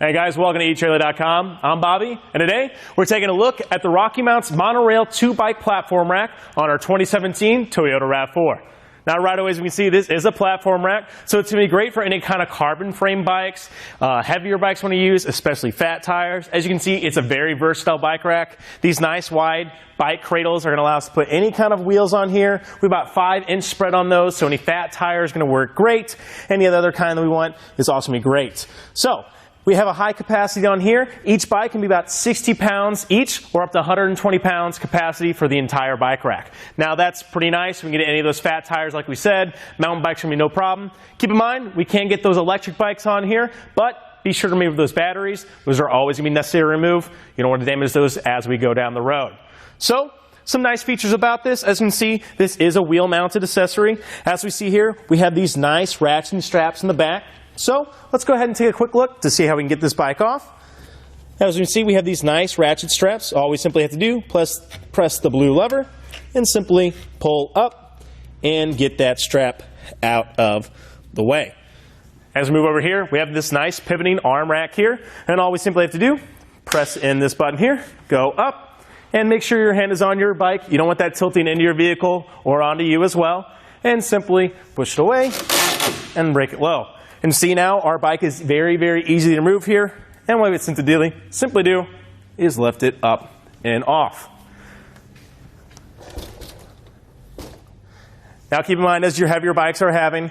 Hey guys, welcome to etrailer.com. I'm Bobby, and today we're taking a look at the RockyMounts MonoRail 2-bike platform rack on our 2017 Toyota RAV4. Now right away, as we can see, this is a platform rack, so it's going to be great for any kind of carbon frame bikes, heavier bikes want to use, especially fat tires. As you can see, it's a very versatile bike rack. These nice wide bike cradles are going to allow us to put any kind of wheels on here. We have about 5-inch spread on those, so any fat tire is going to work great. Any other kind that we want is also going to be great. So we have a high capacity on here. Each bike can be about 60 pounds each, or up to 120 pounds capacity for the entire bike rack. Now that's pretty nice. We can get any of those fat tires like we said. Mountain bikes are going to be no problem. Keep in mind, we can get those electric bikes on here, but be sure to remove those batteries. Those are always going to be necessary to remove. You don't want to damage those as we go down the road. So, some nice features about this. As you can see, this is a wheel-mounted accessory. As we see here, we have these nice ratcheting straps in the back. So let's go ahead and take a quick look to see how we can get this bike off. As you can see, we have these nice ratchet straps. All we simply have to do, press the blue lever and simply pull up and get that strap out of the way. As we move over here, we have this nice pivoting arm rack here, and all we simply have to do, press in this button here, go up, and make sure your hand is on your bike. You don't want that tilting into your vehicle or onto you as well, and simply push it away and break it low. And see now, our bike is very, very easy to remove here. And what we simply do is lift it up and off. Now keep in mind, as your heavier bikes are having,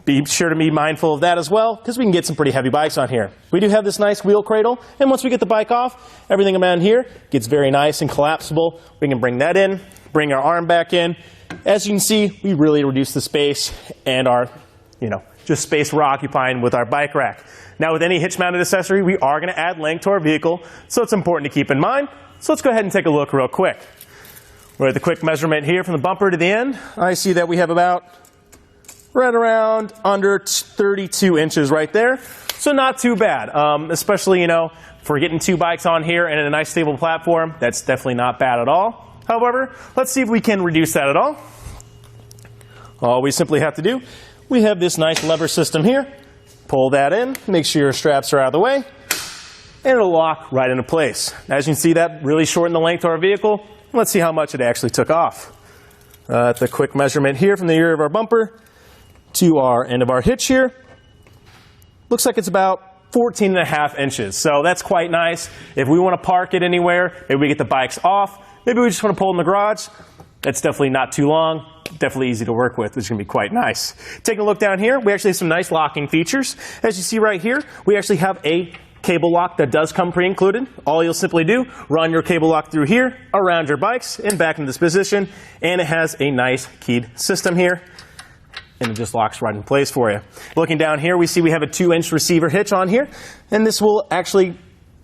be sure to be mindful of that as well, because we can get some pretty heavy bikes on here. We do have this nice wheel cradle, and once we get the bike off, everything around here gets very nice and collapsible. We can bring that in, bring our arm back in. As you can see, we really reduce the space and our, just space we're occupying with our bike rack. Now with any hitch-mounted accessory, we are going to add length to our vehicle, so it's important to keep in mind. So let's go ahead and take a look real quick. We're at the quick measurement here from the bumper to the end. I see that we have about right around under 32 inches right there. So not too bad, especially, if we're getting 2 bikes on here and in a nice stable platform, that's definitely not bad at all. However, let's see if we can reduce that at all. All we simply have to do, we have this nice lever system here. Pull that in, make sure your straps are out of the way, and it'll lock right into place. As you can see, that really shortened the length of our vehicle. Let's see how much it actually took off. At the quick measurement here from the rear of our bumper to our end of our hitch here, looks like it's about 14.5 inches. So that's quite nice. If we want to park it anywhere, maybe we get the bikes off, maybe we just want to pull in the garage, that's definitely not too long. Definitely easy to work with, which is going to be quite nice. Taking a look down here, we actually have some nice locking features. As you see right here, we actually have a cable lock that does come pre-included. All you'll simply do, run your cable lock through here, around your bikes, and back into this position, and it has a nice keyed system here, and it just locks right in place for you. Looking down here, we see we have a 2-inch receiver hitch on here, and this will actually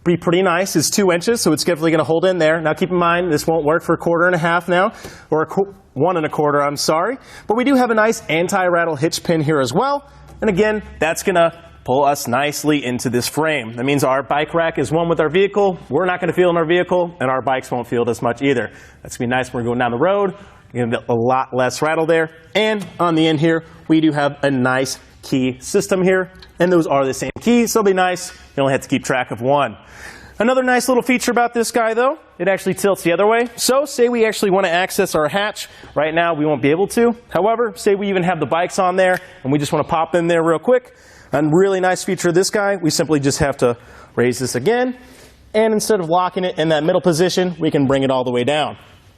be pretty nice. It's 2 inches, so it's definitely going to hold in there. Now keep in mind, this won't work for 1.25 now, or 1.25, I'm sorry. But we do have a nice anti-rattle hitch pin here as well. And again, that's going to pull us nicely into this frame. That means our bike rack is one with our vehicle. We're not going to feel it in our vehicle, and our bikes won't feel it as much either. That's going to be nice when we're going down the road. You're going to get a lot less rattle there. And on the end here, we do have a nice key system here, and those are the same keys, so it'll be nice. You only have to keep track of one. Another nice little feature about this guy, though, it actually tilts the other way. So say we actually want to access our hatch. Right now, we won't be able to. However, say we even have the bikes on there, and we just want to pop in there real quick. A really nice feature of this guy, we simply just have to raise this again, and instead of locking it in that middle position, we can bring it all the way down.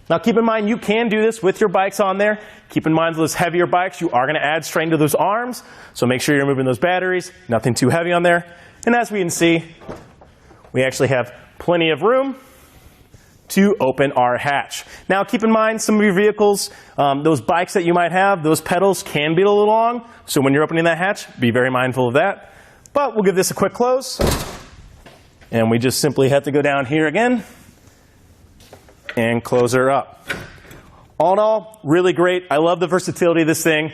Now keep in mind, you can do this with your bikes on there. Keep in mind, those heavier bikes, you are going to add strain to those arms, so make sure you're moving those batteries, nothing too heavy on there. And as we can see, we actually have plenty of room to open our hatch. Now keep in mind, some of your vehicles, those bikes that you might have, those pedals can be a little long, so when you're opening that hatch, be very mindful of that. But we'll give this a quick close, and we just simply have to go down here again and close her up. All in all, really great. I love the versatility of this thing.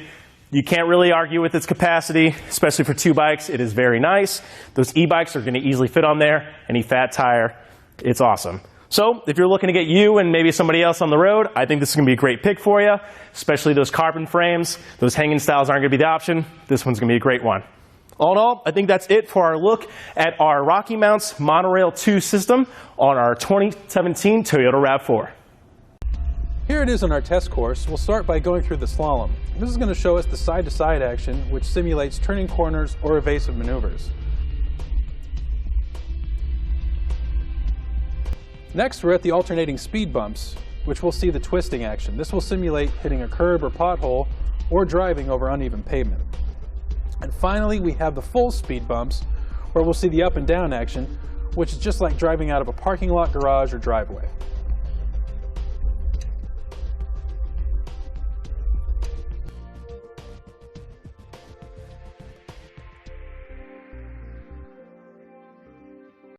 You can't really argue with its capacity, especially for 2 bikes. It is very nice. Those e-bikes are going to easily fit on there. Any fat tire, it's awesome. So if you're looking to get you and maybe somebody else on the road, I think this is going to be a great pick for you, especially those carbon frames. Those hanging styles aren't going to be the option. This one's going to be a great one. All in all, I think that's it for our look at our Rocky Mounts Monorail 2 system on our 2017 Toyota RAV4. Here it is on our test course. We'll start by going through the slalom. This is going to show us the side-to-side action, which simulates turning corners or evasive maneuvers. Next, we're at the alternating speed bumps, which we'll see the twisting action. This will simulate hitting a curb or pothole or driving over uneven pavement. And finally, we have the full speed bumps, where we'll see the up and down action, which is just like driving out of a parking lot, garage, or driveway.